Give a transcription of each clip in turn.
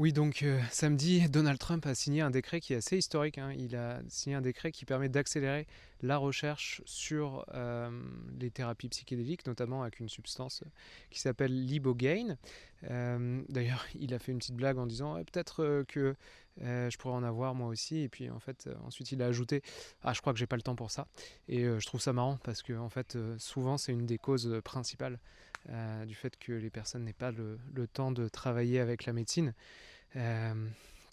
Oui, donc samedi, Donald Trump a signé un décret qui est assez historique, hein. Il a signé un décret qui permet d'accélérer la recherche sur les thérapies psychédéliques, notamment avec une substance qui s'appelle l'ibogaine. D'ailleurs, il a fait une petite blague en disant ouais, peut-être que je pourrais en avoir moi aussi. Et puis en fait, ensuite, il a ajouté ah, je crois que j'ai pas le temps pour ça. Et je trouve ça marrant parce que en fait, souvent, c'est une des causes principales du fait que les personnes n'aient pas le temps de travailler avec la médecine, euh,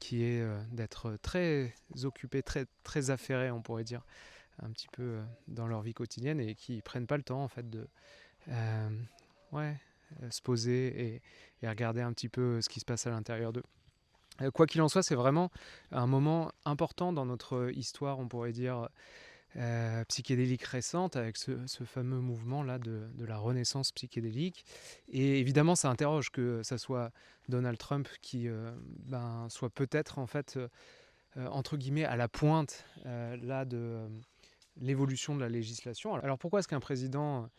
qui est d'être très occupés, très affairés, on pourrait dire, un petit peu dans leur vie quotidienne et qui prennent pas le temps en fait de euh, ouais, se poser et regarder un petit peu ce qui se passe à l'intérieur d'eux. Quoi qu'il en soit, c'est vraiment un moment important dans notre histoire, on pourrait dire, psychédélique récente, avec ce fameux mouvement-là de la renaissance psychédélique. Et évidemment, ça interroge que ça soit Donald Trump qui soit peut-être, en fait, entre guillemets, à la pointe là de l'évolution de la législation. Alors pourquoi est-ce qu'un président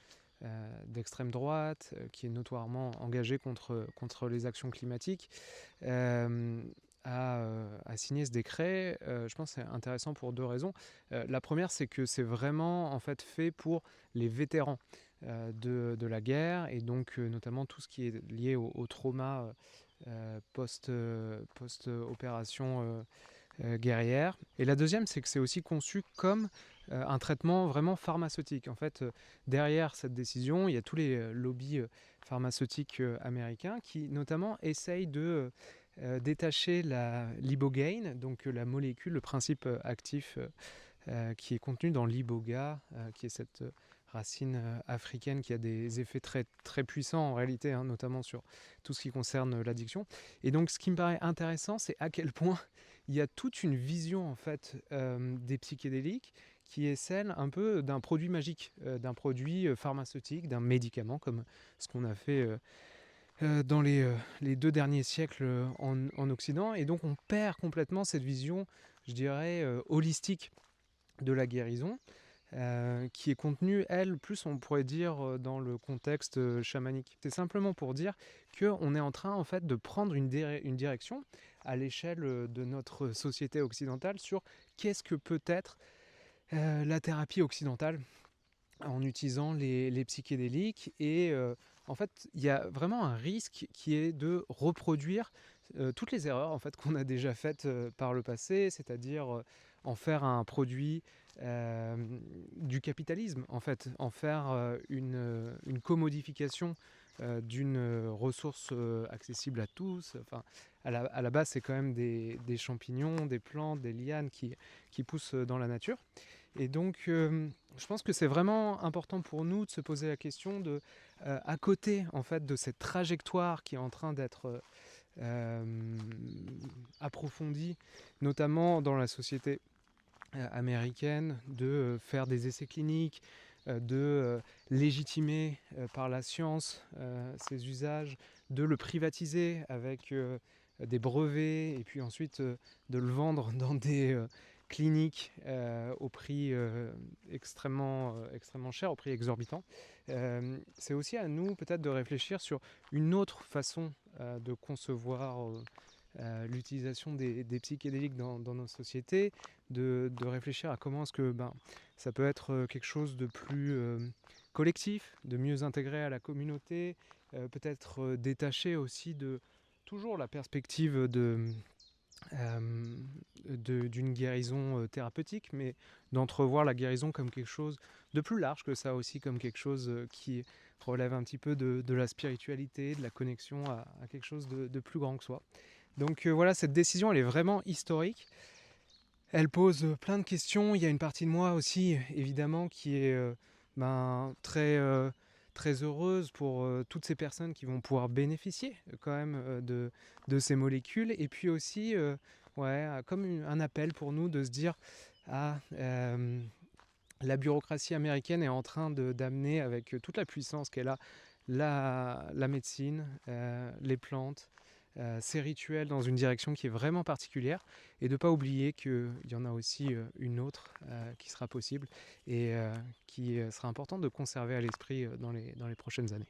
d'extrême droite, qui est notoirement engagé contre les actions climatiques, a signé ce décret? Je pense que c'est intéressant pour deux raisons. La première, c'est que c'est vraiment en fait fait pour les vétérans de la guerre et donc notamment tout ce qui est lié au trauma post-opération guerrière. Et la deuxième, c'est que c'est aussi conçu comme un traitement vraiment pharmaceutique. En fait, derrière cette décision, il y a tous les lobbies pharmaceutiques américains qui notamment essayent de détacher l'ibogaine, donc la molécule, le principe actif qui est contenu dans l'iboga, qui est cette racine africaine qui a des effets très puissants en réalité, hein, notamment sur tout ce qui concerne l'addiction. Et donc ce qui me paraît intéressant, c'est à quel point il y a toute une vision en fait des psychédéliques qui est celle un peu d'un produit magique, d'un produit pharmaceutique, d'un médicament, comme ce qu'on a fait dans les 2 derniers siècles en Occident. Et donc on perd complètement cette vision, je dirais, holistique de la guérison, qui est contenue, elle, plus on pourrait dire dans le contexte chamanique. C'est simplement pour dire qu'on est en train en fait de prendre une direction à l'échelle de notre société occidentale sur qu'est-ce que peut être la thérapie occidentale en utilisant les psychédéliques. Et en fait, il y a vraiment un risque qui est de reproduire toutes les erreurs en fait, qu'on a déjà faites par le passé, c'est-à-dire en faire un produit euh, du capitalisme, en fait, en faire une commodification d'une ressource accessible à tous. Enfin, à la base, c'est quand même des champignons, des plantes, des lianes qui poussent dans la nature. Et donc, je pense que c'est vraiment important pour nous de se poser la question de, à côté en fait de cette trajectoire qui est en train d'être approfondie, notamment dans la société américaine, de faire des essais cliniques, de légitimer par la science ses usages, de le privatiser avec des brevets et puis ensuite de le vendre dans des cliniques au prix extrêmement cher, au prix exorbitant. C'est aussi à nous peut-être de réfléchir sur une autre façon de concevoir l'utilisation des psychédéliques dans nos sociétés, de réfléchir à comment est-ce que ça peut être quelque chose de plus collectif, de mieux intégré à la communauté, peut-être détaché aussi de toujours la perspective d'une guérison thérapeutique, mais d'entrevoir la guérison comme quelque chose de plus large que ça aussi, comme quelque chose qui relève un petit peu de la spiritualité, de la connexion à quelque chose de plus grand que soi. Donc voilà, cette décision, elle est vraiment historique. Elle pose plein de questions. Il y a une partie de moi aussi, évidemment, qui est très heureuse pour toutes ces personnes qui vont pouvoir bénéficier quand même de ces molécules. Et puis aussi, comme un appel pour nous de se dire, ah, la bureaucratie américaine est en train d'amener avec toute la puissance qu'elle a la médecine, les plantes, ces rituels dans une direction qui est vraiment particulière et de ne pas oublier qu'il y en a aussi une autre qui sera possible et qui sera important de conserver à l'esprit dans les prochaines années.